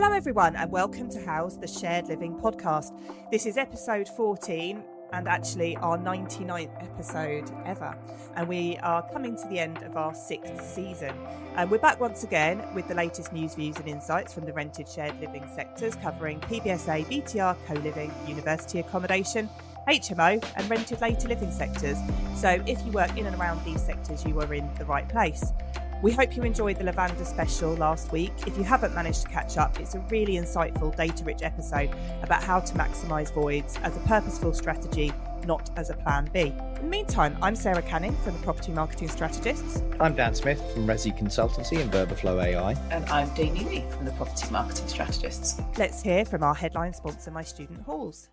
Hello everyone and welcome to How's the Shared Living podcast. This is episode 14 and actually our 99th episode ever. And we are coming to the end of our 6th season. And we're back once again with the latest news, views and insights from the rented shared living sectors covering PBSA, BTR, co-living, university accommodation, HMO and rented later living sectors. So if you work in and around these sectors, you are in the right place. We hope you enjoyed the Lavender special last week. If you haven't managed to catch up, it's a really insightful, data-rich episode about how to maximise voids as a purposeful strategy, not as a plan B. In the meantime, I'm Sarah Canning from the Property Marketing Strategists. I'm Dan Smith from Resi Consultancy and Verbaflow AI. And I'm Deanie Lee from the Property Marketing Strategists. Let's hear from our headline sponsor, My Student Halls.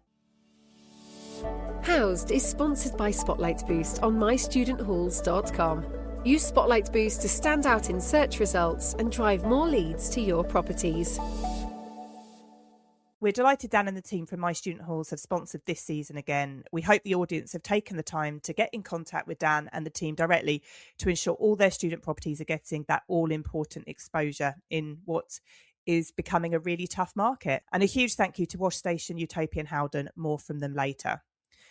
Housed is sponsored by Spotlight Boost on mystudenthalls.com. Use Spotlight Boost to stand out in search results and drive more leads to your properties. We're delighted Dan and the team from My Student Halls have sponsored this season again. We hope the audience have taken the time to get in contact with Dan and the team directly to ensure all their student properties are getting that all-important exposure in what is becoming a really tough market. And a huge thank you to Wash Station, Utopia and Howden. More from them later.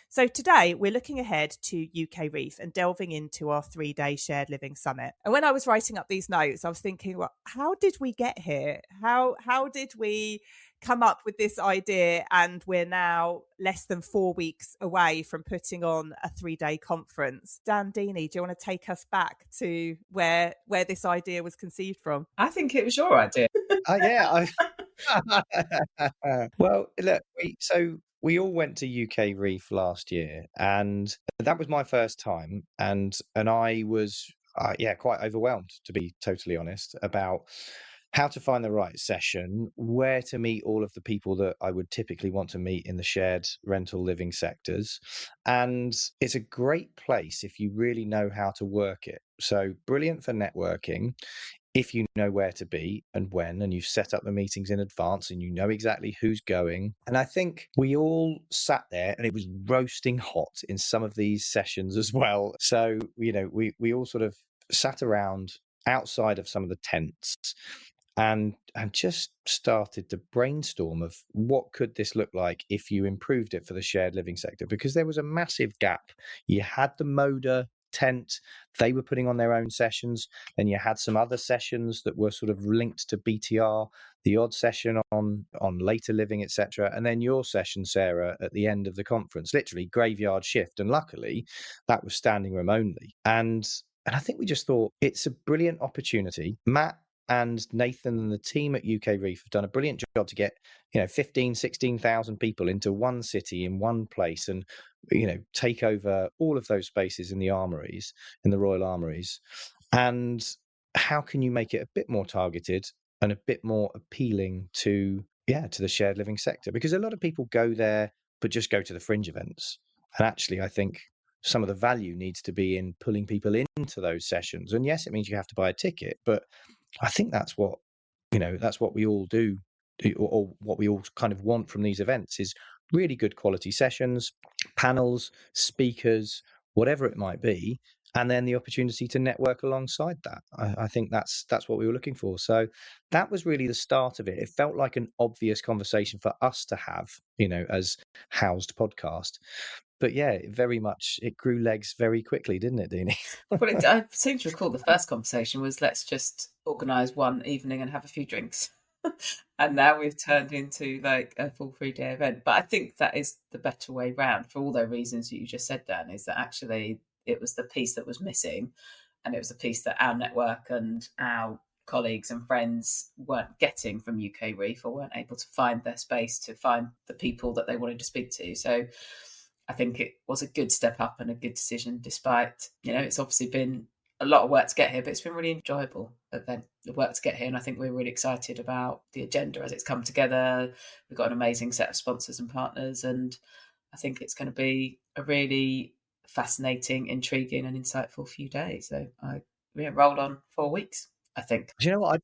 So today we're looking ahead to UKREiiF and delving into our 3-day shared living summit. And when I was writing up these notes, I was thinking, well, how did we get here? How did we come up with this idea? And we're now less than 4 weeks away from putting on a 3-day conference. Dan, Deanie, do you want to take us back to where this idea was conceived from? I think it was your idea. Well, look, we all went to UKREiiF last year, and that was my first time, and I was quite overwhelmed, to be totally honest, about how to find the right session, where to meet all of the people that I would typically want to meet in the shared rental living sectors. And it's a great place if you really know how to work it. So brilliant for networking if you know where to be and when, and you've set up the meetings in advance and you know exactly who's going. And I think we all sat there and it was roasting hot in some of these sessions as well. So, we all sort of sat around outside of some of the tents and just started to brainstorm of what could this look like if you improved it for the shared living sector, because there was a massive gap. You had the Moda tent, they were putting on their own sessions, and you had some other sessions that were sort of linked to BTR, the odd session on later living, etc., and then your session, Sarah, at the end of the conference, literally graveyard shift, and luckily that was standing room only. And I think we just thought it's a brilliant opportunity. Matt and Nathan and the team at UKREiiF have done a brilliant job to get 16,000 people into one city in one place, and take over all of those spaces in the armories, in the Royal Armories. And how can you make it a bit more targeted and a bit more appealing to the shared living sector? Because a lot of people go there but just go to the fringe events, and actually I think some of the value needs to be in pulling people into those sessions. And yes, it means you have to buy a ticket, but I think that's what we all do, or what we all kind of want from these events, is really good quality sessions, panels, speakers, whatever it might be, and then the opportunity to network alongside that. I think that's what we were looking for. So that was really the start of it. It felt like an obvious conversation for us to have, as Housed podcast. But yeah, very much, it grew legs very quickly, didn't it, Deanie? Well, I seem to recall the first conversation was, let's just organise one evening and have a few drinks. And now we've turned into like a full 3-day event. But I think that is the better way round, for all the reasons that you just said, Dan, is that actually it was the piece that was missing. And it was the piece that our network and our colleagues and friends weren't getting from UKREiiF, or weren't able to find their space to find the people that they wanted to speak to. So I think it was a good step up and a good decision, despite, it's obviously been a lot of work to get here, but it's been really enjoyable event, the work to get here. And I think we're really excited about the agenda as it's come together. We've got an amazing set of sponsors and partners, and I think it's going to be a really fascinating, intriguing and insightful few days. So I rolled on 4 weeks. I think. Do you know what?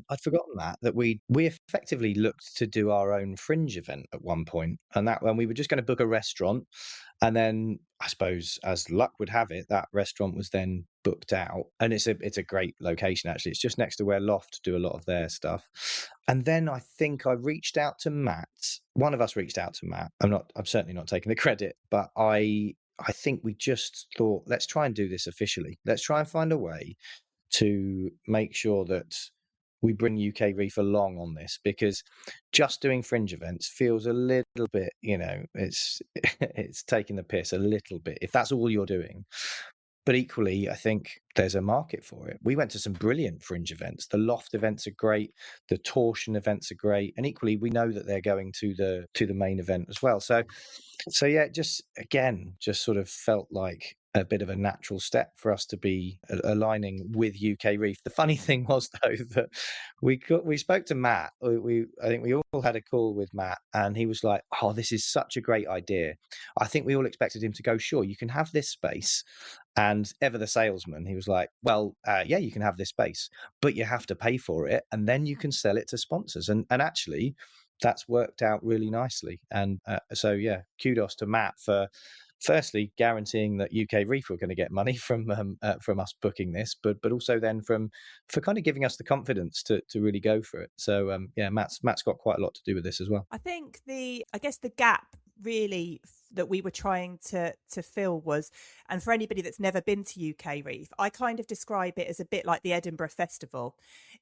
I'd forgotten that we effectively looked to do our own fringe event at one point, and that when we were just going to book a restaurant, and then I suppose as luck would have it, that restaurant was then booked out, and it's a great location actually. It's just next to where Loft do a lot of their stuff. And then I think I reached out to Matt. One of us reached out to Matt. I'm certainly not taking the credit, but I think we just thought, let's try and do this officially. Let's try and find a way to make sure that we bring UKREiiF along on this, because just doing fringe events feels a little bit, it's it's taking the piss a little bit if that's all you're doing. But equally, I think there's a market for it. We went to some brilliant fringe events. The Loft events are great. The Torsion events are great. And equally, we know that they're going to the main event as well. So yeah, just sort of felt like a bit of a natural step for us to be aligning with UKREiiF. The funny thing was though that we spoke to Matt. I think we all had a call with Matt, and he was like, "Oh, this is such a great idea." I think we all expected him to go, "Sure, you can have this space." And ever the salesman, he was like, "Well, yeah, you can have this space, but you have to pay for it, and then you can sell it to sponsors." And actually, that's worked out really nicely. And so, yeah, kudos to Matt for firstly guaranteeing that UKREiiF were going to get money from us booking this, but also then for kind of giving us the confidence to really go for it. So yeah, Matt's got quite a lot to do with this as well. I think the gap really that we were trying to fill was, and for anybody that's never been to UKREiiF, I kind of describe it as a bit like the Edinburgh Festival,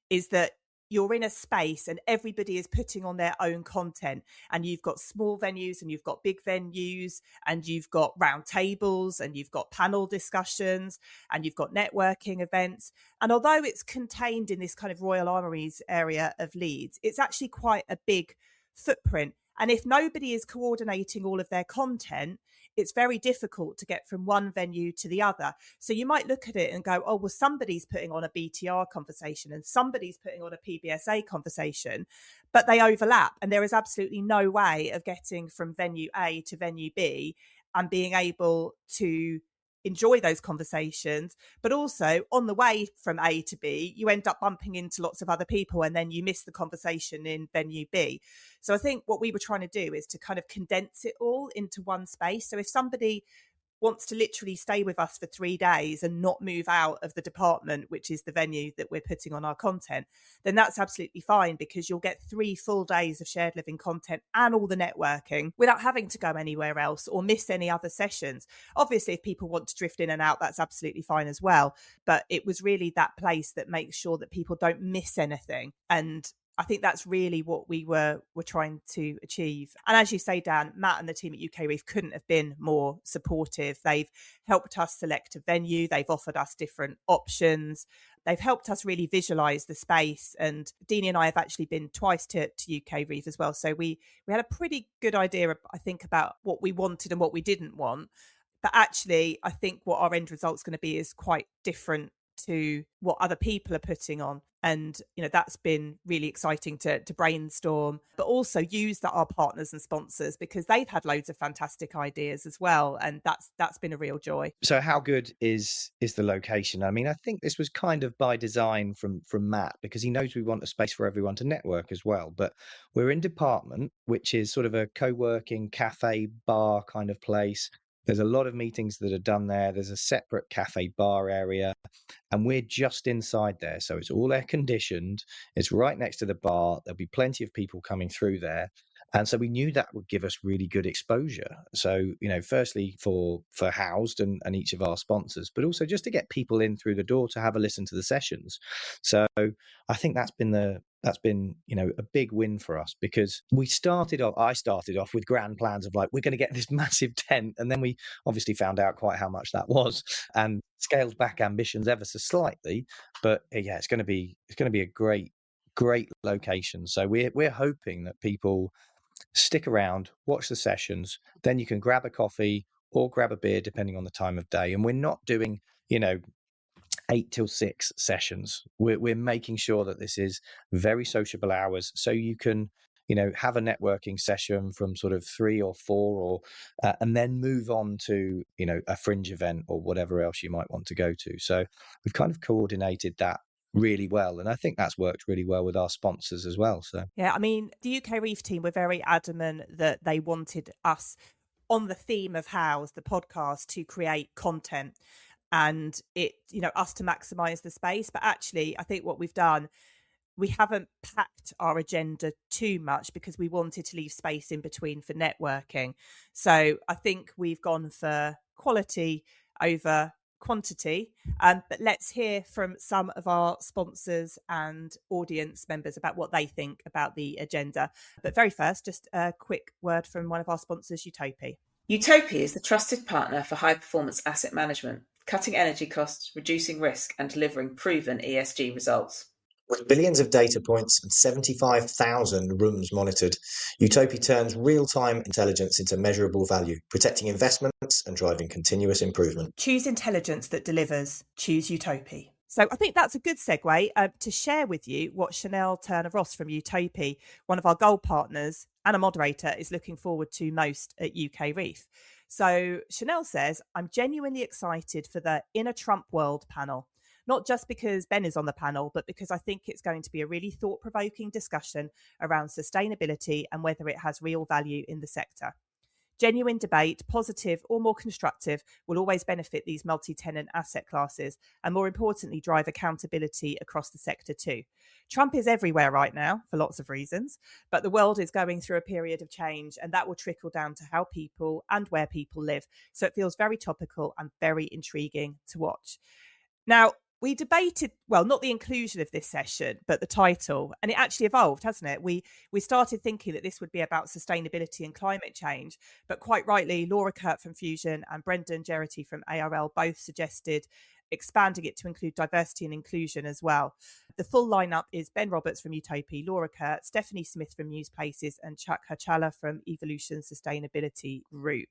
is that you're in a space and everybody is putting on their own content, and you've got small venues and you've got big venues and you've got round tables and you've got panel discussions and you've got networking events. And although it's contained in this kind of Royal Armouries area of Leeds, it's actually quite a big footprint. And if nobody is coordinating all of their content, it's very difficult to get from one venue to the other. So you might look at it and go, oh, well, somebody's putting on a BTR conversation and somebody's putting on a PBSA conversation, but they overlap. And there is absolutely no way of getting from venue A to venue B and being able to enjoy those conversations. But also on the way from A to B, you end up bumping into lots of other people and then you miss the conversation in venue B. So I think what we were trying to do is to kind of condense it all into one space. So if somebody wants to literally stay with us for 3 days and not move out of the department, which is the venue that we're putting on our content, then that's absolutely fine, because you'll get 3 full days of shared living content and all the networking without having to go anywhere else or miss any other sessions. Obviously, if people want to drift in and out, that's absolutely fine as well. But it was really that place that makes sure that people don't miss anything. And I think that's really what we were trying to achieve. And as you say, Dan, Matt and the team at UKREiiF couldn't have been more supportive. They've helped us select a venue. They've offered us different options. They've helped us really visualise the space. And Deanie and I have actually been twice to UKREiiF as well. So we had a pretty good idea, I think, about what we wanted and what we didn't want. But actually, I think what our end result's going to be is quite different to what other people are putting on. And, that's been really exciting to brainstorm, but also use that our partners and sponsors, because they've had loads of fantastic ideas as well. And that's been a real joy. So how good is the location? I mean, I think this was kind of by design from Matt, because he knows we want a space for everyone to network as well. But we're in department, which is sort of a co-working cafe bar kind of place. There's a lot of meetings that are done there. There's a separate cafe bar area, and we're just inside there. So it's all air conditioned. It's right next to the bar. There'll be plenty of people coming through there. And so we knew that would give us really good exposure. So, firstly for Housed and each of our sponsors, but also just to get people in through the door to have a listen to the sessions. So I think that's been a big win for us, because I started off with grand plans of like, we're going to get this massive tent. And then we obviously found out quite how much that was and scaled back ambitions ever so slightly. But yeah, it's going to be a great location. So we're hoping that people stick around, watch the sessions, then you can grab a coffee or grab a beer depending on the time of day. And we're not doing 8 till 6 sessions. We're making sure that this is very sociable hours, so you can have a networking session from sort of 3 or 4 or and then move on to a fringe event or whatever else you might want to go to. So we've kind of coordinated that really well. And I think that's worked really well with our sponsors as well. So yeah, I mean, the UKREiiF team were very adamant that they wanted us on the theme of House, the podcast, to create content and us to maximize the space. But actually, I think what we've done, we haven't packed our agenda too much because we wanted to leave space in between for networking. So I think we've gone for quality over quantity. But let's hear from some of our sponsors and audience members about what they think about the agenda. But very first, just a quick word from one of our sponsors, UKREiiF. UKREiiF is the trusted partner for high-performance asset management, cutting energy costs, reducing risk, and delivering proven ESG results. With billions of data points and 75,000 rooms monitored, UKREiiF turns real-time intelligence into measurable value, protecting investments and driving continuous improvement. Choose intelligence that delivers. Choose UKREiiF. So I think that's a good segue to share with you what Chanel Turner-Ross from UKREiiF, one of our gold partners and a moderator, is looking forward to most at UKREiiF. So Chanel says, I'm genuinely excited for the Inner Trump World panel. Not just because Ben is on the panel, but because I think it's going to be a really thought-provoking discussion around sustainability and whether it has real value in the sector. Genuine debate, positive or more constructive, will always benefit these multi-tenant asset classes and, more importantly, drive accountability across the sector too. Trump is everywhere right now for lots of reasons, but the world is going through a period of change, and that will trickle down to how people and where people live. So it feels very topical and very intriguing to watch. Now, we debated, well, not the inclusion of this session, but the title, and it actually evolved, hasn't it? We started thinking that this would be about sustainability and climate change, but quite rightly, Laura Kurt from Fusion and Brendan Geraghty from ARL both suggested expanding it to include diversity and inclusion as well. The full lineup is Ben Roberts from UKREiiF, Laura Kurt, Stephanie Smith from News Places, and Chuck Hachala from Evolution Sustainability Group.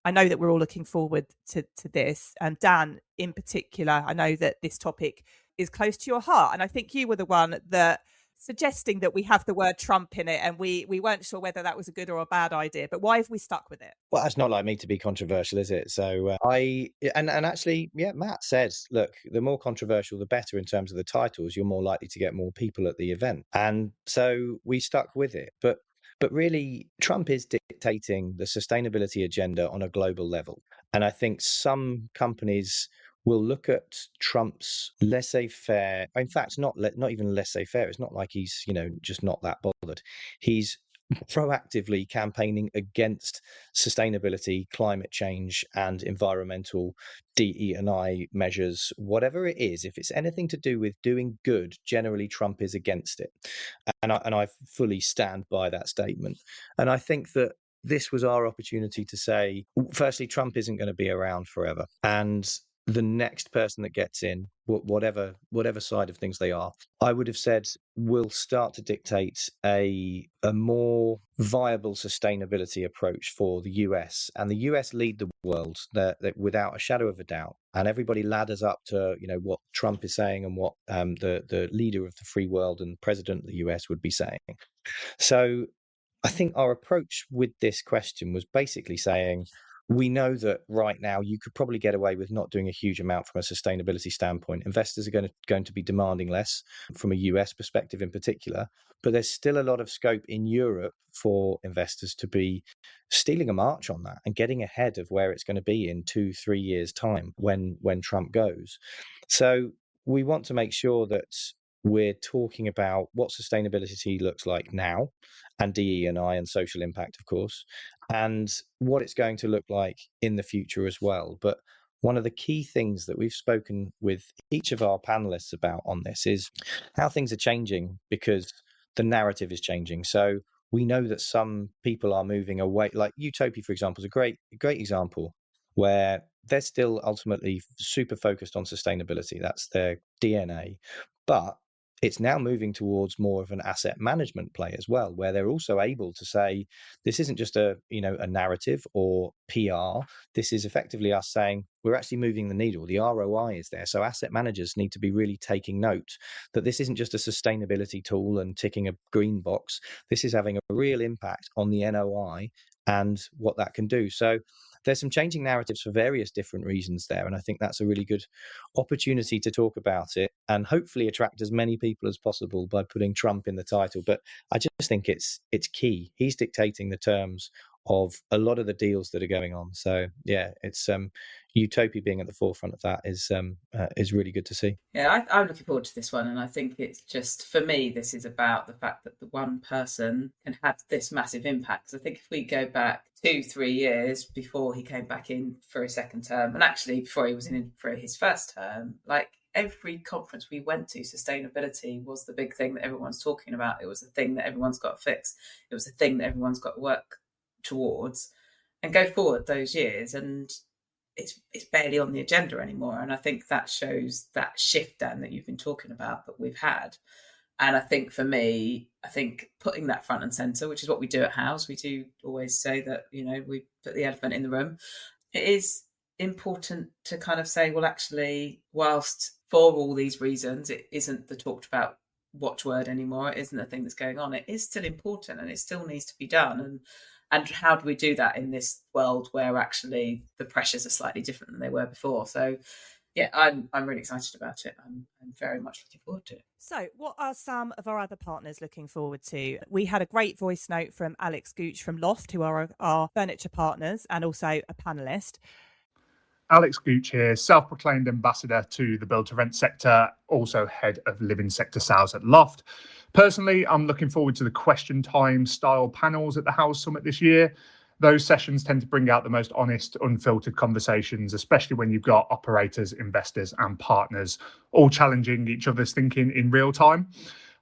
I know that we're all looking forward to this. And Dan, in particular, I know that this topic is close to your heart. And I think you were the one that suggesting that we have the word Trump in it, and we weren't sure whether that was a good or a bad idea. But why have we stuck with it? Well, it's not like me to be controversial, is it? So actually, Matt said, look, the more controversial, the better in terms of the titles. You're more likely to get more people at the event, and so we stuck with it. But really, Trump is dictating the sustainability agenda on a global level, and I think some companies will look at Trump's laissez-faire. In fact, not even laissez-faire. It's not like he's just not that bothered. He's proactively campaigning against sustainability, climate change, and environmental DE&I measures. Whatever it is, if it's anything to do with doing good, generally Trump is against it, and I fully stand by that statement. And I think that this was our opportunity to say, firstly, Trump isn't going to be around forever, and the next person that gets in, whatever side of things they are, I would have said will start to dictate a more viable sustainability approach for the US. And the US lead the world that without a shadow of a doubt. And everybody ladders up to what Trump is saying and what the leader of the free world and president of the US would be saying. So I think our approach with this question was basically saying, we know that right now you could probably get away with not doing a huge amount from a sustainability standpoint. Investors are going to be demanding less from a US perspective in particular, but there's still a lot of scope in Europe for investors to be stealing a march on that and getting ahead of where it's going to be in 2-3 years' time when Trump goes. So we want to make sure that we're talking about what sustainability looks like now, and DE&I and social impact, of course, and what it's going to look like in the future as well. But one of the key things that we've spoken with each of our panelists about on this is how things are changing, because the narrative is changing. So we know that some people are moving away, like UKREiiF, for example, is a great example where they're still ultimately super focused on sustainability. That's their DNA. But it's now moving towards more of an asset management play as well, where they're also able to say, this isn't just a narrative or PR. This is effectively us saying we're actually moving the needle. The ROI is there. So asset managers need to be really taking note that this isn't just a sustainability tool and ticking a green box. This is having a real impact on the NOI and what that can do. So there's some changing narratives for various different reasons there. And I think that's a really good opportunity to talk about it and hopefully attract as many people as possible by putting Trump in the title. But I just think it's key. He's dictating the terms of a lot of the deals that are going on. So yeah, it's Utopia being at the forefront of that is really good to see. Yeah, I'm looking forward to this one, and I think it's just, for me, this is about the fact that the one person can have this massive impact. Because I think if we go back 2-3 years before he came back in for his second term, and actually before he was in for his first term, like every conference we went to, sustainability was the big thing that everyone's talking about. It was the thing that everyone's got to fix. It was the thing that everyone's got to work towards. And go forward those years, and it's barely on the agenda anymore. And I think that shows that shift, Dan, that you've been talking about that we've had. And I think for me, I think putting that front and centre, which is what we do at House, we do always say that, we put the elephant in the room. It is important to kind of say, well, actually, whilst for all these reasons, it isn't the talked about watchword anymore, it isn't the thing that's going on, it is still important and it still needs to be done. And how do we do that in this world where actually the pressures are slightly different than they were before? So, yeah, I'm really excited about it. I'm very much looking forward to it. So what are some of our other partners looking forward to? We had a great voice note from Alex Gooch from Loft, who are our furniture partners and also a panellist. Alex Gooch here, self-proclaimed ambassador to the build-to-rent sector, also head of living sector sales at Loft. Personally, I'm looking forward to the question time style panels at the House Summit this year. Those sessions tend to bring out the most honest, unfiltered conversations, especially when you've got operators, investors and partners all challenging each other's thinking in real time.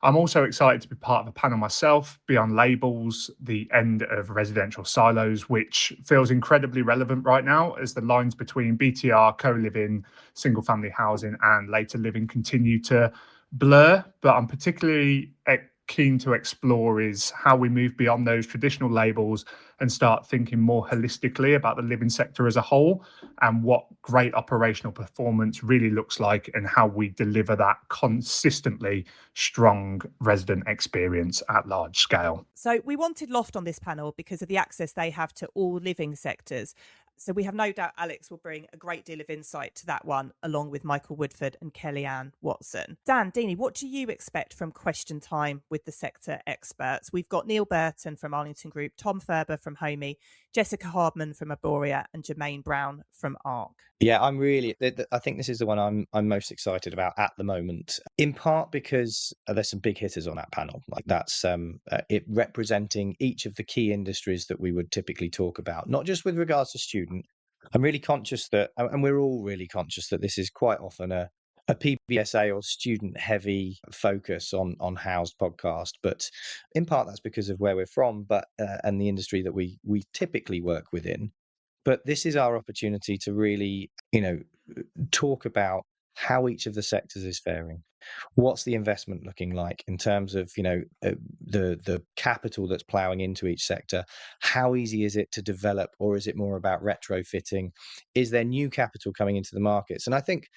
I'm also excited to be part of a panel myself, Beyond Labels, the end of residential silos, which feels incredibly relevant right now as the lines between BTR, co-living, single-family housing and later living continue to blur. But I'm particularly keen to explore is how we move beyond those traditional labels and start thinking more holistically about the living sector as a whole and what great operational performance really looks like and how we deliver that consistently strong resident experience at large scale. So we wanted Loft on this panel because of the access they have to all living sectors. So we have no doubt Alex will bring a great deal of insight to that one, along with Michael Woodford and Kellyanne Watson. Dan, Deanie, what do you expect from Question Time with the sector experts? We've got Neil Burton from Arlington Group, Tom Ferber from Homey, Jessica Hardman from Arboria and Jermaine Brown from ARC. Yeah, I think this is the one I'm most excited about at the moment, in part because there's some big hitters on that panel. Like that's it representing each of the key industries that we would typically talk about, not just with regards to student. I'm really conscious that, and we're all really conscious that this is quite often a PBSA or student heavy focus on Housed podcast, but in part that's because of where we're from, but and the industry that we typically work within. But this is our opportunity to really, talk about how each of the sectors is faring. What's the investment looking like in terms of, the capital that's ploughing into each sector? How easy is it to develop, or is it more about retrofitting? Is there new capital coming into the markets? And I think,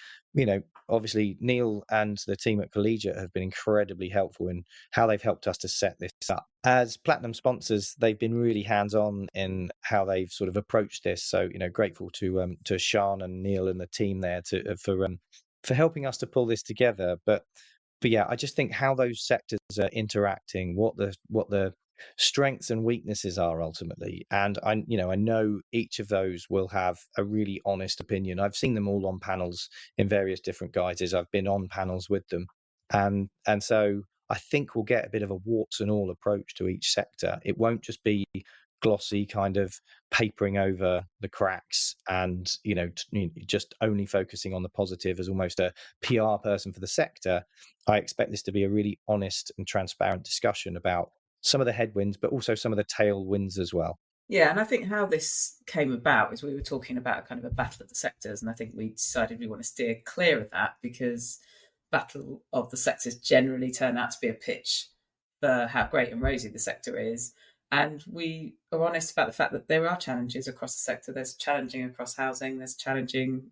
obviously Neil and the team at Collegiate have been incredibly helpful in how they've helped us to set this up. As platinum sponsors, they've been really hands-on in how they've sort of approached this. So, grateful to Sean and Neil and the team there for helping us to pull this together. But yeah, I just think how those sectors are interacting, what the strengths and weaknesses are ultimately. And I know each of those will have a really honest opinion. I've seen them all on panels in various different guises. I've been on panels with them. And so I think we'll get a bit of a warts and all approach to each sector. It won't just be glossy kind of papering over the cracks and just only focusing on the positive as almost a PR person for the sector. I expect this to be a really honest and transparent discussion about some of the headwinds, but also some of the tailwinds as well. Yeah, and I think how this came about is we were talking about kind of a battle of the sectors, and I think we decided we want to steer clear of that because battle of the sectors generally turn out to be a pitch for how great and rosy the sector is. And we are honest about the fact that there are challenges across the sector. There's challenging across housing. There's challenging,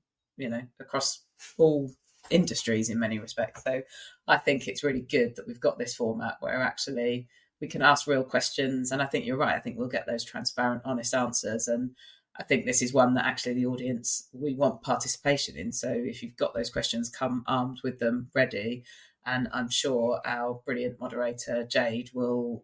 across all industries in many respects. So I think it's really good that we've got this format where actually we can ask real questions. And I think you're right. I think we'll get those transparent, honest answers. And I think this is one that actually the audience, we want participation in. So if you've got those questions, come armed with them ready. And I'm sure our brilliant moderator, Jade, will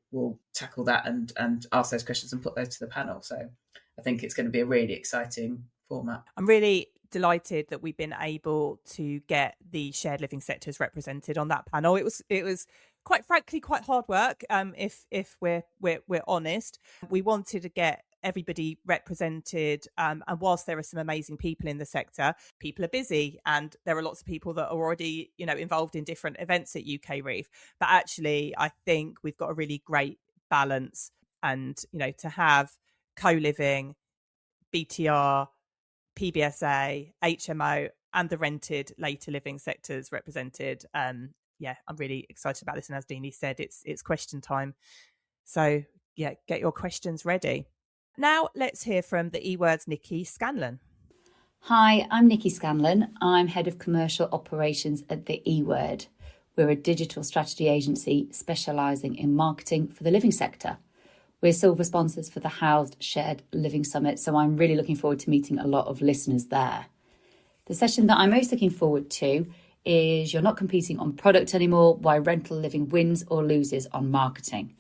tackle that and ask those questions and put those to the panel. So I think it's going to be a really exciting format. I'm really delighted that we've been able to get the shared living sectors represented on that panel. It was quite frankly quite hard work. If we're honest, we wanted to get everybody represented, and whilst there are some amazing people in the sector, people are busy, and there are lots of people that are already involved in different events at UKREiiF. But actually, I think we've got a really great balance, and to have co-living, BTR, PBSA, HMO, and the rented later living sectors represented. I'm really excited about this, and as Deanie said, it's question time. So get your questions ready. Now let's hear from the eWord's Nicky Scanlan. Hi, I'm Nicky Scanlan. I'm Head of Commercial Operations at the eWord. We're a digital strategy agency specialising in marketing for the living sector. We're silver sponsors for the Housed Shared Living Summit, so I'm really looking forward to meeting a lot of listeners there. The session that I'm most looking forward to is You're Not Competing on Product Anymore, Why Rental Living Wins or Loses on Marketing.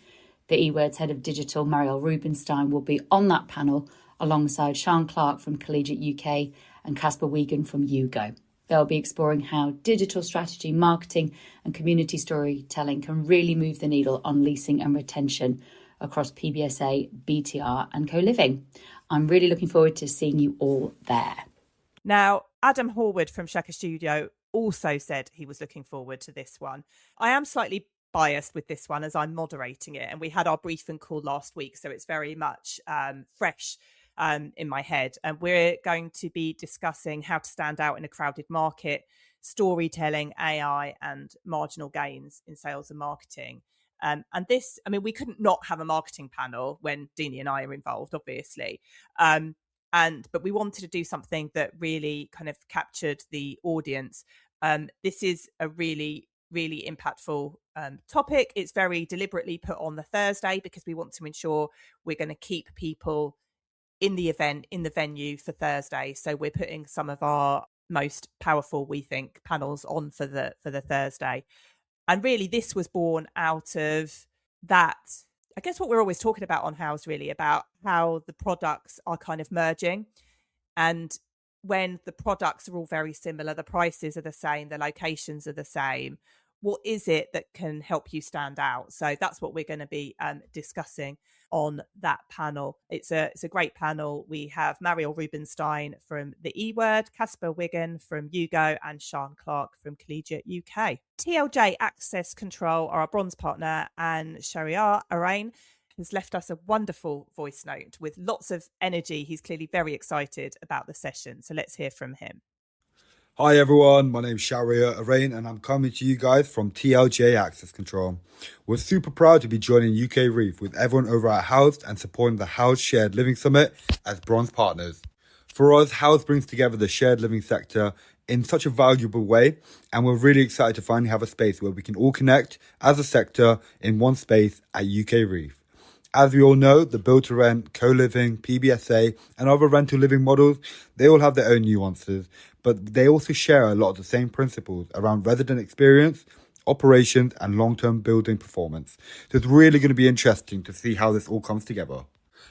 The eWord's Head of Digital, Marielle Rubenstein, will be on that panel alongside Sean Clark from Collegiate UK and Casper Wiegand from UGO. They'll be exploring how digital strategy, marketing and community storytelling can really move the needle on leasing and retention across PBSA, BTR and co-living. I'm really looking forward to seeing you all there. Now, Adam Horwood from Shaka Studio also said he was looking forward to this one. I am slightly biased with this one as I'm moderating it, and we had our briefing call last week, so it's very much fresh in my head. And we're going to be discussing how to stand out in a crowded market, storytelling, AI and marginal gains in sales and marketing. And this, we couldn't not have a marketing panel when Deanie and I are involved, obviously. But we wanted to do something that really kind of captured the audience. This is a really, really impactful topic. It's very deliberately put on the Thursday because we want to ensure we're going to keep people in the event, in the venue for Thursday. So we're putting some of our most powerful, we think, panels on for the Thursday. And really, this was born out of that, I guess what we're always talking about on House, really, about how the products are kind of merging. And when the products are all very similar, the prices are the same, the locations are the same, what is it that can help you stand out? So that's what we're going to be discussing on that panel. It's a great panel. We have Marielle Rubenstein from the eWord, Casper Wiegand from UGO and Sean Clark from Collegiate UK. TLJ Access Control are our bronze partner, and Shahriar Arain has left us a wonderful voice note with lots of energy. He's clearly very excited about the session. So let's hear from him. Hi everyone, my name's Shahriar Arain and I'm coming to you guys from TLJ Access Control. We're super proud to be joining UKREiiF with everyone over at Housed and supporting the Housed Shared Living Summit as bronze partners. For us, Housed brings together the shared living sector in such a valuable way, and we're really excited to finally have a space where we can all connect as a sector in one space at UKREiiF. As we all know, the build-to-rent, co-living, PBSA and other rental living models, they all have their own nuances, but they also share a lot of the same principles around resident experience, operations and long-term building performance. So it's really going to be interesting to see how this all comes together.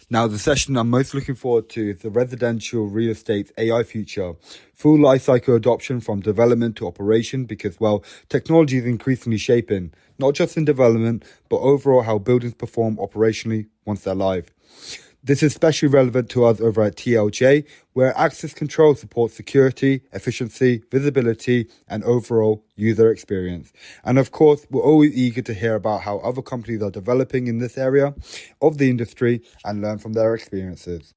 Now, the session I'm most looking forward to is the residential real estate AI future. Full life cycle adoption from development to operation because, well, technology is increasingly shaping, not just in development, but overall how buildings perform operationally once they're live. This is especially relevant to us over at TLJ, where access control supports security, efficiency, visibility, and overall user experience. And of course, we're always eager to hear about how other companies are developing in this area of the industry and learn from their experiences.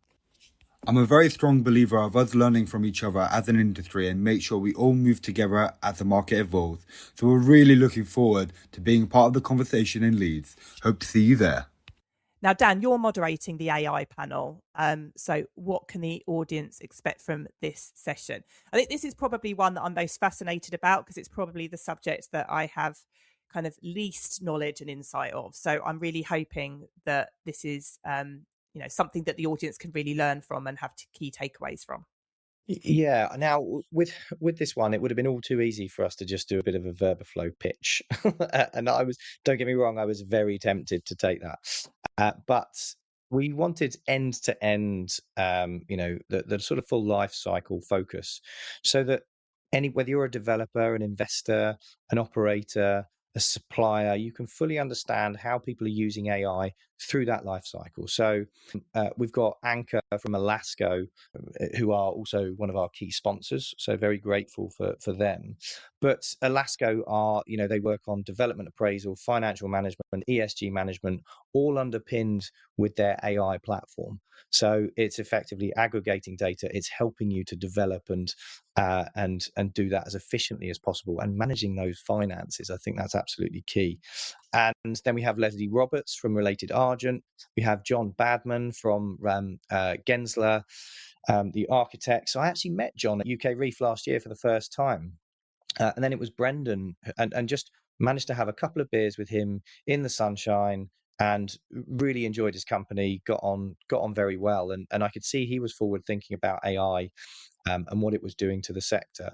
I'm a very strong believer of us learning from each other as an industry and make sure we all move together as the market evolves. So we're really looking forward to being part of the conversation in Leeds. Hope to see you there. Now, Dan, you're moderating the AI panel. So what can the audience expect from this session? I think this is probably one that I'm most fascinated about because it's probably the subject that I have kind of least knowledge and insight of. So I'm really hoping that this is, something that the audience can really learn from and have key takeaways from. Yeah. Now, with this one, it would have been all too easy for us to just do a bit of a VerbaFlow pitch, and don't get me wrong, I was very tempted to take that, but we wanted end to end, the sort of full life cycle focus, so that whether you're a developer, an investor, an operator, a supplier, you can fully understand how people are using AI through that life cycle. So we've got Anca from Alaska, who are also one of our key sponsors. So very grateful for them. But Alaska are, they work on development appraisal, financial management, ESG management, all underpinned with their AI platform. So it's effectively aggregating data. It's helping you to develop and do that as efficiently as possible, and managing those finances. I think that's absolutely key. And then we have Leslie Roberts from Related Argent. We have John Badman from Gensler, the architect. So I actually met John at UKREiiF last year for the first time. And then it was Brendan, and just managed to have a couple of beers with him in the sunshine, and really enjoyed his company, got on very well. And I could see he was forward thinking about AI and what it was doing to the sector.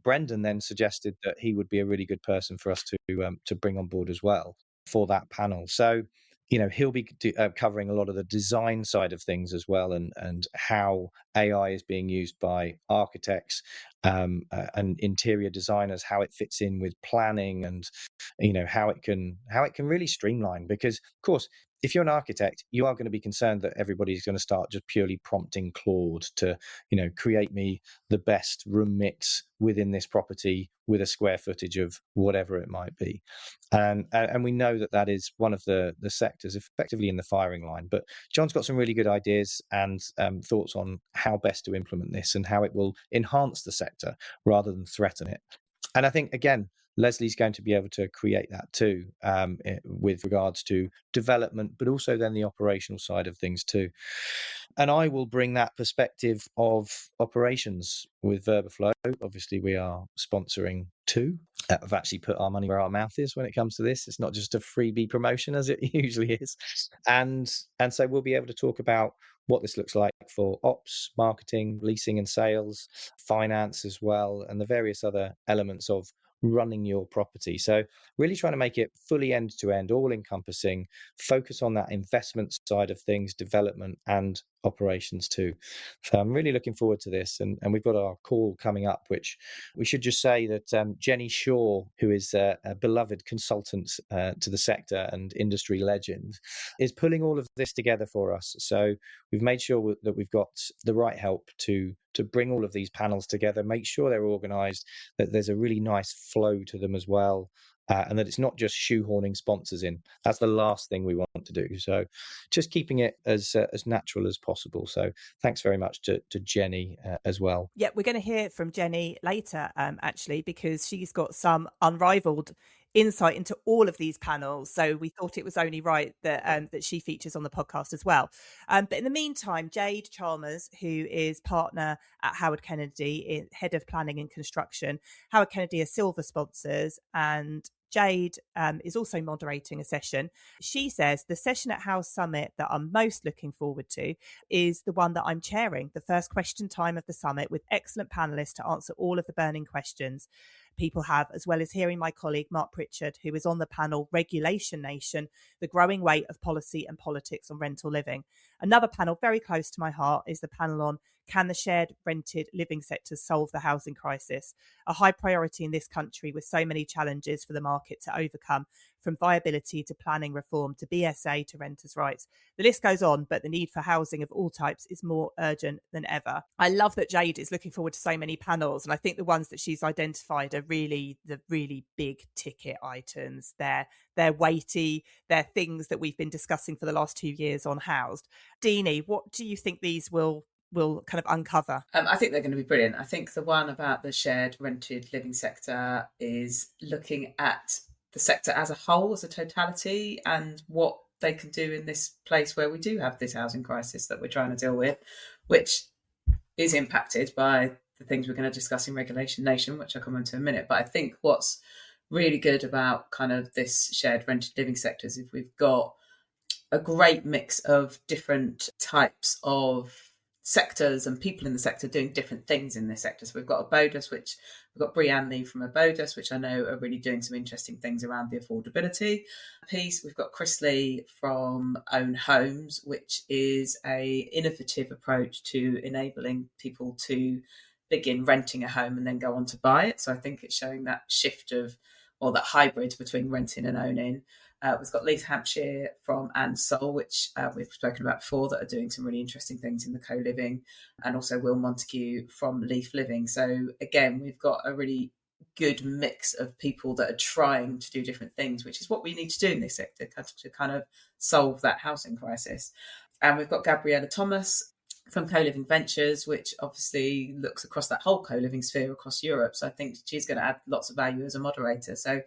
Brendan then suggested that he would be a really good person for us to bring on board as well for that panel. So, he'll be covering a lot of the design side of things as well, and how AI is being used by architects and interior designers, how it fits in with planning, and how it can really streamline. Because of course, if you're an architect, you are going to be concerned that everybody's going to start just purely prompting Claude to, create me the best room mix within this property with a square footage of whatever it might be. And we know that is one of the sectors effectively in the firing line. But John's got some really good ideas and thoughts on how best to implement this and how it will enhance the sector rather than threaten it. And I think, again, Leslie's going to be able to create that too, with regards to development, but also then the operational side of things too. And I will bring that perspective of operations with VerbaFlow. Obviously, we are sponsoring too. I've actually put our money where our mouth is when it comes to this. It's not just a freebie promotion as it usually is. And so we'll be able to talk about what this looks like for ops, marketing, leasing and sales, finance as well, and the various other elements of running your property. So really trying to make it fully end to end, all encompassing, focus on that investment side of things, development and operations too. So I'm really looking forward to this. And we've got our call coming up, which we should just say that Jenny Shaw, who is a beloved consultant to the sector and industry legend, is pulling all of this together for us. So we've made sure that we've got the right help to bring all of these panels together, make sure they're organized, that there's a really nice flow to them as well, and that it's not just shoehorning sponsors in. That's the last thing we want to do. So just keeping it as natural as possible. So thanks very much to Jenny as well. Yeah, we're going to hear from Jenny later, actually, because she's got some unrivaled insight into all of these panels. So we thought it was only right that that she features on the podcast as well. But in the meantime, Jade Chalmers, who is partner at Howard Kennedy, head of planning and construction. Howard Kennedy are silver sponsors, and Jade is also moderating a session. She says the session at House Summit that I'm most looking forward to is the one that I'm chairing, the first question time of the summit, with excellent panelists to answer all of the burning questions people have, as well as hearing my colleague Mark Pritchard, who is on the panel Regulation Nation, the growing weight of policy and politics on rental living. Another panel very close to my heart is the panel on Can the Shared Rented Living Sector Solve the Housing Crisis? A high priority in this country with so many challenges for the market to overcome, from viability to planning reform to BSA to renters' rights. The list goes on, but the need for housing of all types is more urgent than ever. I love that Jade is looking forward to so many panels, and I think the ones that she's identified are really the really big ticket items. They're weighty, they're things that we've been discussing for the last 2 years on Housed. Deanie, what do you think these will kind of uncover? I think they're going to be brilliant. I think the one about the shared rented living sector is looking at the sector as a whole, as a totality, and what they can do in this place where we do have this housing crisis that we're trying to deal with, which is impacted by the things we're going to discuss in Regulation Nation, which I'll come on to in a minute. But I think what's really good about kind of this shared rented living sector is if we've got a great mix of different types of sectors and people in the sector doing different things in this sector. So we've got Abodus, which we've got Brianne Lee from Abodus, which I know are really doing some interesting things around the affordability piece. We've got Christie from Own Homes, which is a innovative approach to enabling people to begin renting a home and then go on to buy it. So I think it's showing that shift of, or that hybrid between renting and owning. We've got Leeds Hampshire from And Soul, which we've spoken about before, that are doing some really interesting things in the co-living, and also Will Montague from Leaf Living. So again, we've got a really good mix of people that are trying to do different things, which is what we need to do in this sector to kind of solve that housing crisis. And we've got Gabriella Thomas from Co-Living Ventures, which obviously looks across that whole co-living sphere across Europe. So I think she's going to add lots of value as a moderator. So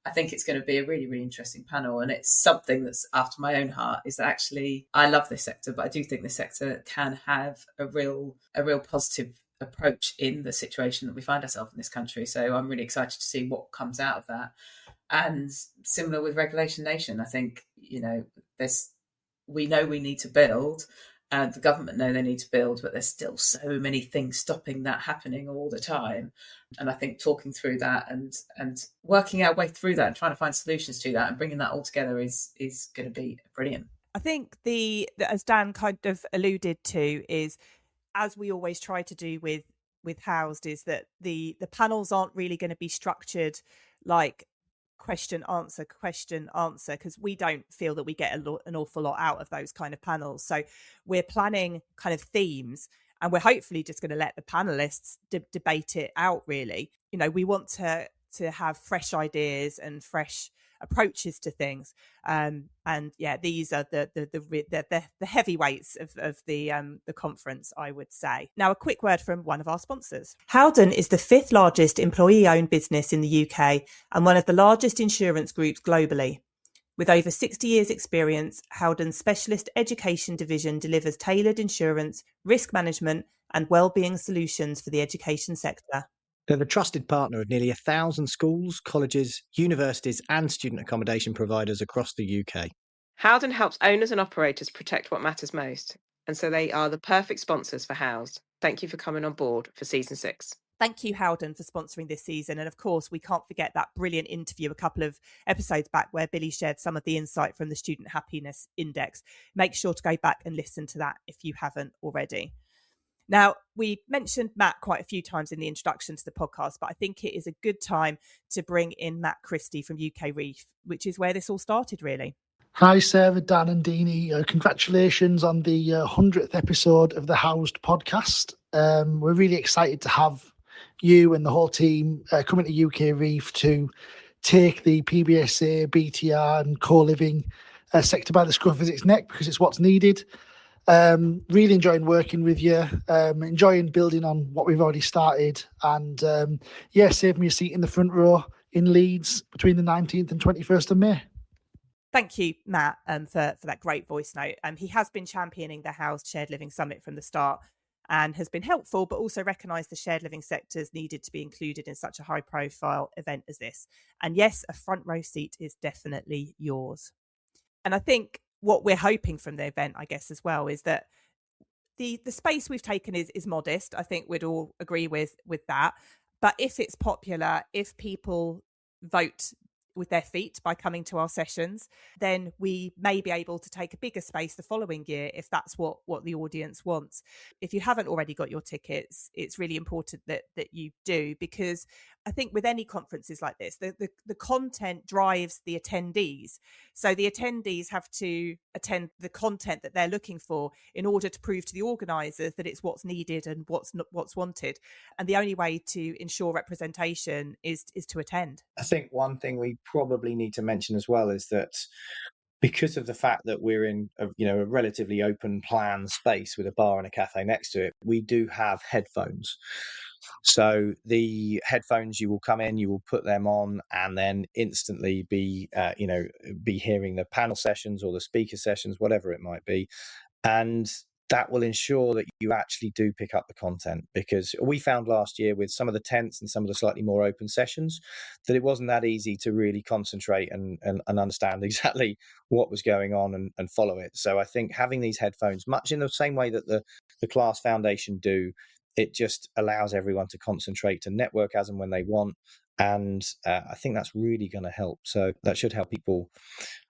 I think it's going to be a really, really interesting panel. And it's something that's after my own heart, is that actually I love this sector, but I do think this sector can have a real positive approach in the situation that we find ourselves in this country. So I'm really excited to see what comes out of that. And similar with Regulation Nation, I think, we know we need to build, and the government know they need to build, but there's still so many things stopping that happening all the time. And I think talking through that and working our way through that and trying to find solutions to that and bringing that all together is going to be brilliant. I think as Dan kind of alluded to, is, as we always try to do with Housed, is that the panels aren't really going to be structured like question answer, because we don't feel that we get an awful lot out of those kind of panels. So we're planning kind of themes, and we're hopefully just going to let the panelists debate it out, really. We want to have fresh ideas and fresh approaches to things, and yeah, these are the heavyweights of the conference, I would say. Now, a quick word from one of our sponsors. Howden is the 5th largest employee-owned business in the UK and one of the largest insurance groups globally. With over 60 years' experience, Howden's specialist education division delivers tailored insurance, risk management, and wellbeing solutions for the education sector. They're the trusted partner of nearly 1,000 schools, colleges, universities and student accommodation providers across the UK. Howden helps owners and operators protect what matters most, and so they are the perfect sponsors for Housed. Thank you for coming on board for Season 6. Thank you, Howden, for sponsoring this season. And of course, we can't forget that brilliant interview a couple of episodes back where Billy shared some of the insight from the Student Happiness Index. Make sure to go back and listen to that if you haven't already. Now, we mentioned Matt quite a few times in the introduction to the podcast, but I think it is a good time to bring in Matt Christie from UKREiiF, which is where this all started, really. Hi, Sarah, Dan and Deanie. Congratulations on the 100th episode of the Housed podcast. We're really excited to have you and the whole team coming to UKREiiF to take the PBSA, BTR and co-living sector by the scruff of its neck, because it's what's needed. Really enjoying working with you, enjoying building on what we've already started, and save me a seat in the front row in Leeds between the 19th and 21st of May. Thank you, Matt, for that great voice note. He has been championing the Housed Shared Living Summit from the start and has been helpful, but also recognised the shared living sectors needed to be included in such a high profile event as this. And yes, a front row seat is definitely yours. And I think what we're hoping from the event, I guess, as well, is that the space we've taken is modest. I think we'd all agree with that. But if it's popular, if people vote with their feet by coming to our sessions, then we may be able to take a bigger space the following year if that's what the audience wants. If you haven't already got your tickets, it's really important that you do, because I think with any conferences like this, the content drives the attendees. So the attendees have to attend the content that they're looking for in order to prove to the organisers that it's what's needed and what's wanted. And the only way to ensure representation is to attend. I think one thing we probably need to mention as well is that because of the fact that we're in a relatively open plan space with a bar and a cafe next to it, we do have headphones. So the headphones, you will come in, you will put them on, and then instantly be hearing the panel sessions or the speaker sessions, whatever it might be. And that will ensure that you actually do pick up the content, because we found last year with some of the tense and some of the slightly more open sessions that it wasn't that easy to really concentrate and understand exactly what was going on and follow it. So I think having these headphones, much in the same way that the Class Foundation do, it just allows everyone to concentrate, to network as and when they want. And I think that's really going to help. So that should help people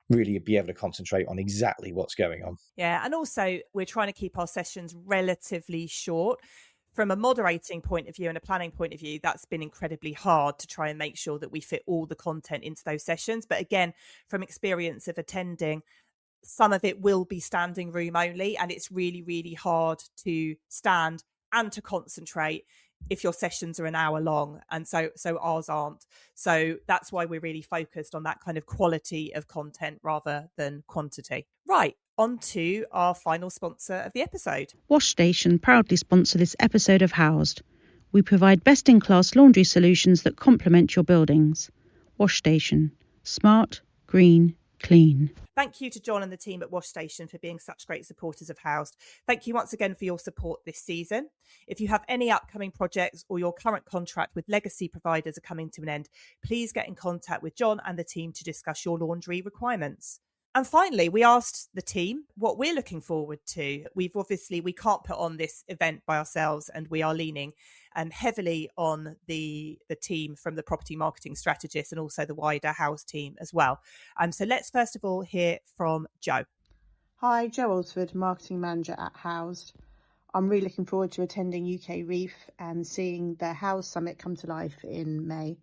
really be able to concentrate on exactly what's going on. Yeah, and also we're trying to keep our sessions relatively short. From a moderating point of view and a planning point of view, that's been incredibly hard to try and make sure that we fit all the content into those sessions. But again, from experience of attending, some of it will be standing room only, and it's really, really hard to stand and to concentrate if your sessions are an hour long, and so ours aren't. So that's why we're really focused on that kind of quality of content rather than quantity. Right, on to our final sponsor of the episode. Wash Station proudly sponsor this episode of Housed. We provide best-in-class laundry solutions that complement your buildings. Wash Station. Smart, green, clean. Thank you to John and the team at Wash Station for being such great supporters of Housed. Thank you once again for your support this season. If you have any upcoming projects or your current contract with legacy providers are coming to an end, please get in contact with John and the team to discuss your laundry requirements. And finally, we asked the team what we're looking forward to. We can't put on this event by ourselves, and we are leaning heavily on the team from the property marketing strategist and also the wider House team as well. So let's first of all hear from Jo. Hi, Jo Alsford, marketing manager at Housed. I'm really looking forward to attending UKREiiF and seeing the House Summit come to life in May.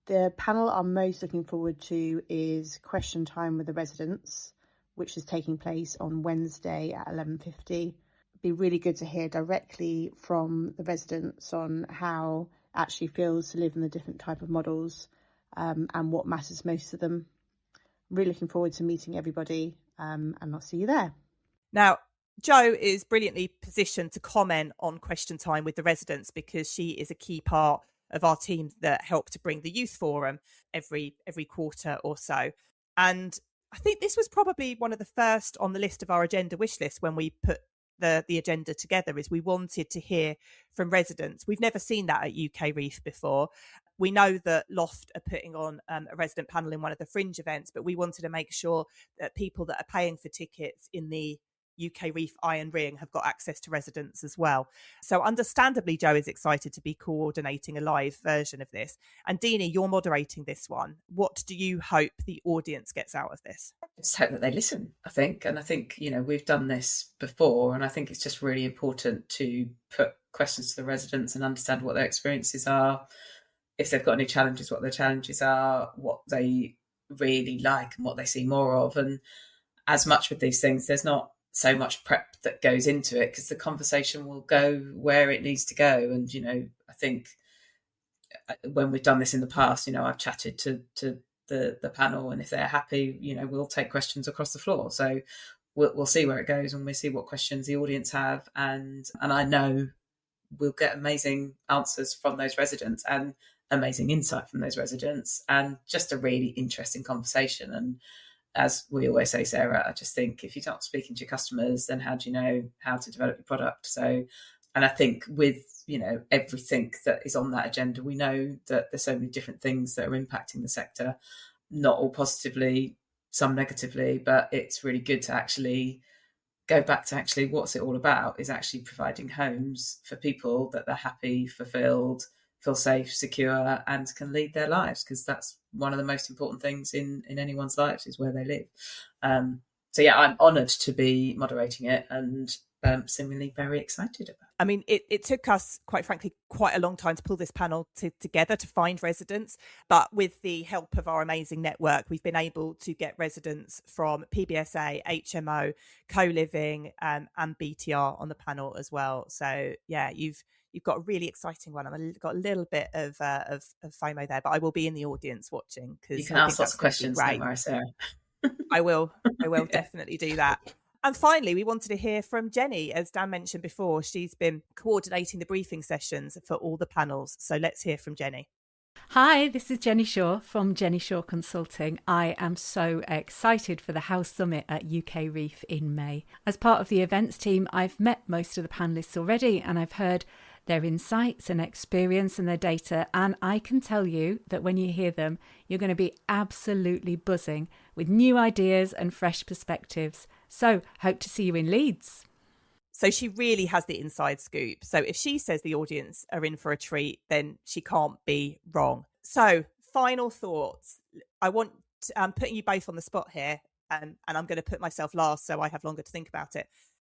The panel I'm most looking forward to is Question Time with the Residents, which is taking place on Wednesday at 11:50. It'd be really good to hear directly from the residents on how it actually feels to live in the different type of models and what matters most to them. I'm really looking forward to meeting everybody and I'll see you there. Now, Jo is brilliantly positioned to comment on Question Time with the Residents because she is a key part of our team that help to bring the youth forum every quarter or so. And I think this was probably one of the first on the list of our agenda wish list when we put the agenda together, is we wanted to hear from residents. We've never seen that at UKREiiF before. We know that Loft are putting on a resident panel in one of the fringe events, but we wanted to make sure that people that are paying for tickets in the UKREiiF Iron Ring have got access to residents as well. So understandably, Jo is excited to be coordinating a live version of this. And Deanie, you're moderating this one. What do you hope the audience gets out of this? I just hope that they listen, I think. And I think, we've done this before, and I think it's just really important to put questions to the residents and understand what their experiences are, if they've got any challenges, what their challenges are, what they really like and what they see more of. And as much with these things, there's not so much prep that goes into it because the conversation will go where it needs to go. And, I think when we've done this in the past, I've chatted to the panel, and if they're happy, we'll take questions across the floor. So we'll see where it goes, and we'll see what questions the audience have. And I know we'll get amazing answers from those residents and amazing insight from those residents, and just a really interesting conversation. And as we always say, Sarah, I just think if you're not speaking to your customers, then how do you know how to develop your product? So, and I think with, everything that is on that agenda, we know that there's so many different things that are impacting the sector, not all positively, some negatively, but it's really good to actually go back to actually what's it all about, is actually providing homes for people that they're happy, fulfilled, feel safe, secure, and can lead their lives, because that's one of the most important things in anyone's lives, is where they live. So yeah, I'm honoured to be moderating it, and similarly very excited about it. I mean, it took us, quite frankly, quite a long time to pull this panel together to find residents. But with the help of our amazing network, we've been able to get residents from PBSA, HMO, co-living and BTR on the panel as well. So yeah, you've got a really exciting one. I've got a little bit of FOMO there, but I will be in the audience watching. You can ask lots of questions, don't worry, Sarah. I will definitely do that. And finally, we wanted to hear from Jenny. As Dan mentioned before, she's been coordinating the briefing sessions for all the panels. So let's hear from Jenny. Hi, this is Jenny Shaw from Jenny Shaw Consulting. I am so excited for the House Summit at UKREiiF in May. As part of the events team, I've met most of the panellists already and I've heard their insights and experience and their data, and I can tell you that when you hear them, you're going to be absolutely buzzing with new ideas and fresh perspectives. So, hope to see you in Leeds. So she really has the inside scoop. So if she says the audience are in for a treat, then she can't be wrong. So final thoughts. I want putting you both on the spot here, and I'm going to put myself last so I have longer to think about it.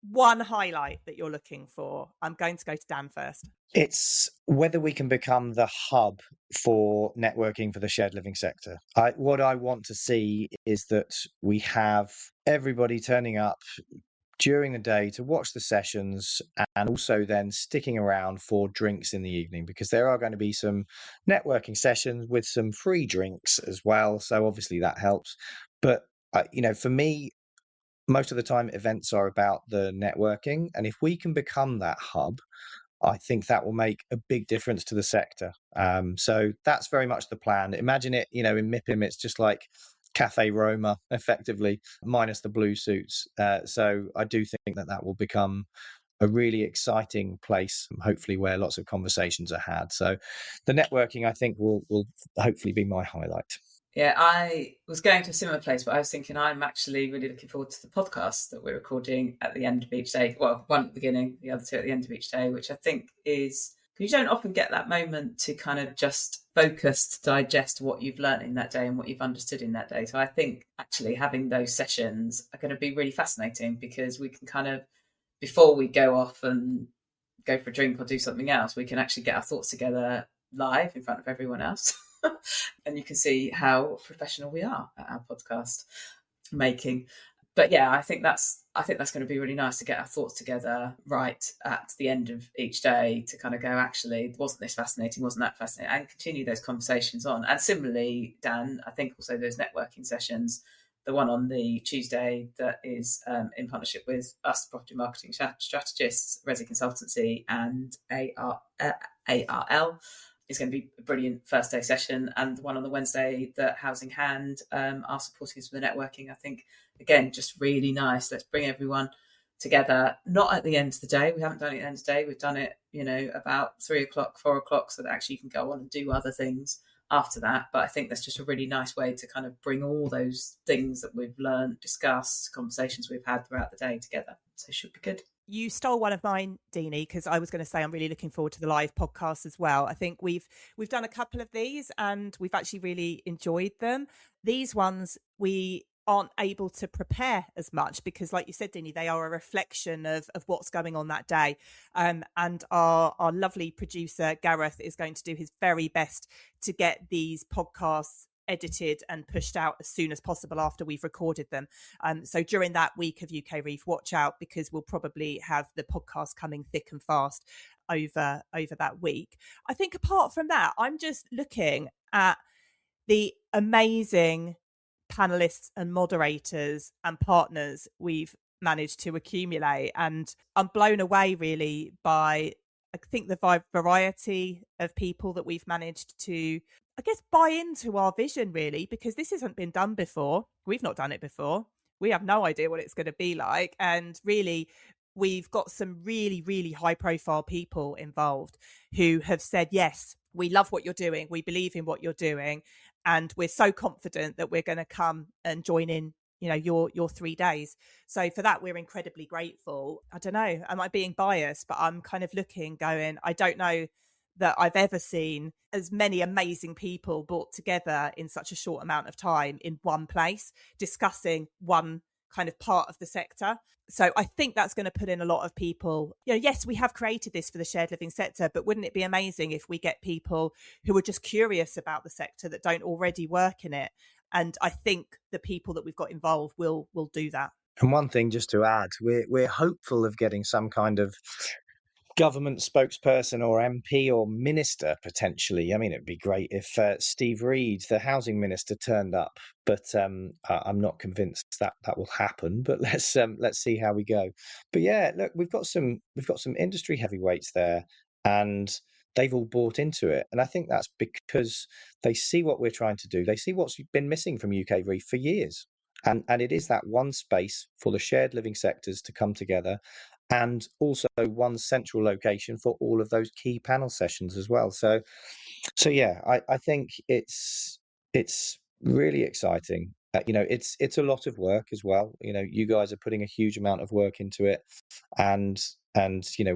One highlight that you're looking for. I'm going to go to Dan first. It's whether we can become the hub for networking for the shared living sector. What I want to see is that we have everybody turning up during the day to watch the sessions and also then sticking around for drinks in the evening, because there are going to be some networking sessions with some free drinks as well. So obviously that helps. But, for me, most of the time events are about the networking. And if we can become that hub, I think that will make a big difference to the sector. So that's very much the plan. Imagine it, in MIPIM, it's just like Cafe Roma, effectively, minus the blue suits. So I do think that will become a really exciting place, hopefully, where lots of conversations are had. So the networking, I think, will hopefully be my highlight. Yeah, I was going to a similar place, but I was thinking I'm actually really looking forward to the podcast that we're recording at the end of each day. Well, one at the beginning, the other two at the end of each day, which I think is, because you don't often get that moment to kind of just focus to digest what you've learned in that day and what you've understood in that day. So I think actually having those sessions are going to be really fascinating, because we can kind of, before we go off and go for a drink or do something else, we can actually get our thoughts together live in front of everyone else. And you can see how professional we are at our podcast making. But yeah, I think that's going to be really nice to get our thoughts together right at the end of each day to kind of go, actually, wasn't this fascinating? Wasn't that fascinating? And continue those conversations on. And similarly, Dan, I think also those networking sessions, the one on the Tuesday that is in partnership with us, Property Marketing Strategists, Resi Consultancy and ARL, is going to be a brilliant first day session. And the one on the Wednesday that Housing Hand are supporting us with the networking, I think, again, just really nice. Let's bring everyone together, not at the end of the day. We haven't done it at the end of the day. We've done it, about 3 o'clock, 4 o'clock, so that actually you can go on and do other things after that. But I think that's just a really nice way to kind of bring all those things that we've learned, discussed, conversations we've had throughout the day together. So it should be good. You stole one of mine, Deanie, because I was going to say I'm really looking forward to the live podcast as well. I think we've done a couple of these and we've actually really enjoyed them. These ones we aren't able to prepare as much because, like you said, Deanie, they are a reflection of what's going on that day. And our lovely producer, Gareth, is going to do his very best to get these podcasts edited and pushed out as soon as possible after we've recorded them. So during that week of UKREiiF, watch out, because we'll probably have the podcast coming thick and fast over that week. I think apart from that, I'm just looking at the amazing panelists and moderators and partners we've managed to accumulate, and I'm blown away really by, I think, the variety of people that we've managed to, I guess, buy into our vision, really, because this hasn't been done before. We've not done it before. We have no idea what it's going to be like. And really, we've got some really, really high profile people involved who have said, yes, we love what you're doing. We believe in what you're doing. And we're so confident that we're going to come and join in, your 3 days. So for that, we're incredibly grateful. I don't know, am I being biased? But I'm kind of looking, going, I don't know that I've ever seen as many amazing people brought together in such a short amount of time in one place, discussing one kind of part of the sector. So I think that's going to put in a lot of people. Yes, we have created this for the shared living sector, but wouldn't it be amazing if we get people who are just curious about the sector that don't already work in it? And I think the people that we've got involved will do that. And one thing just to add, we're hopeful of getting some kind of government spokesperson or MP or minister potentially. I mean, it'd be great if Steve Reed, the housing minister, turned up, but I'm not convinced that will happen. But let's see how we go. But yeah, look, we've got some industry heavyweights there, and they've all bought into it. And I think that's because they see what we're trying to do. They see what's been missing from UKREiiF for years. And it is that one space for the shared living sectors to come together, and also one central location for all of those key panel sessions as well. So yeah, I think it's really exciting. It's a lot of work as well. You guys are putting a huge amount of work into it, and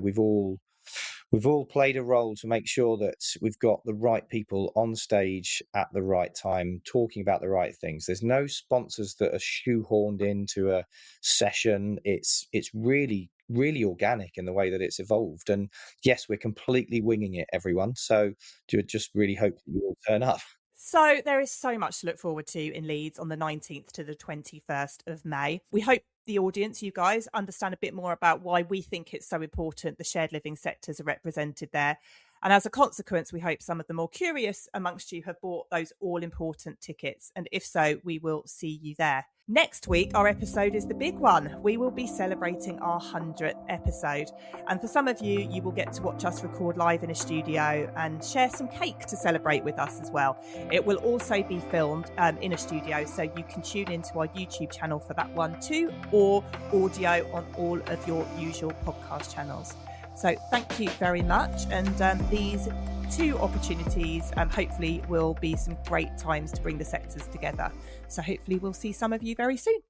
we've all played a role to make sure that we've got the right people on stage at the right time, talking about the right things. There's no sponsors that are shoehorned into a session. It's really, really organic in the way that it's evolved. And yes, we're completely winging it, everyone. So just really hope that you all turn up. So there is so much to look forward to in Leeds on the 19th to the 21st of May. We hope the audience, you guys, understand a bit more about why we think it's so important the shared living sectors are represented there. And as a consequence, we hope some of the more curious amongst you have bought those all-important tickets. And if so, we will see you there. Next week, our episode is the big one. We will be celebrating our 100th episode. And for some of you, you will get to watch us record live in a studio and share some cake to celebrate with us as well. It will also be filmed in a studio, so you can tune into our YouTube channel for that one too, or audio on all of your usual podcast channels. So thank you very much. And these two opportunities hopefully will be some great times to bring the sectors together. So hopefully we'll see some of you very soon.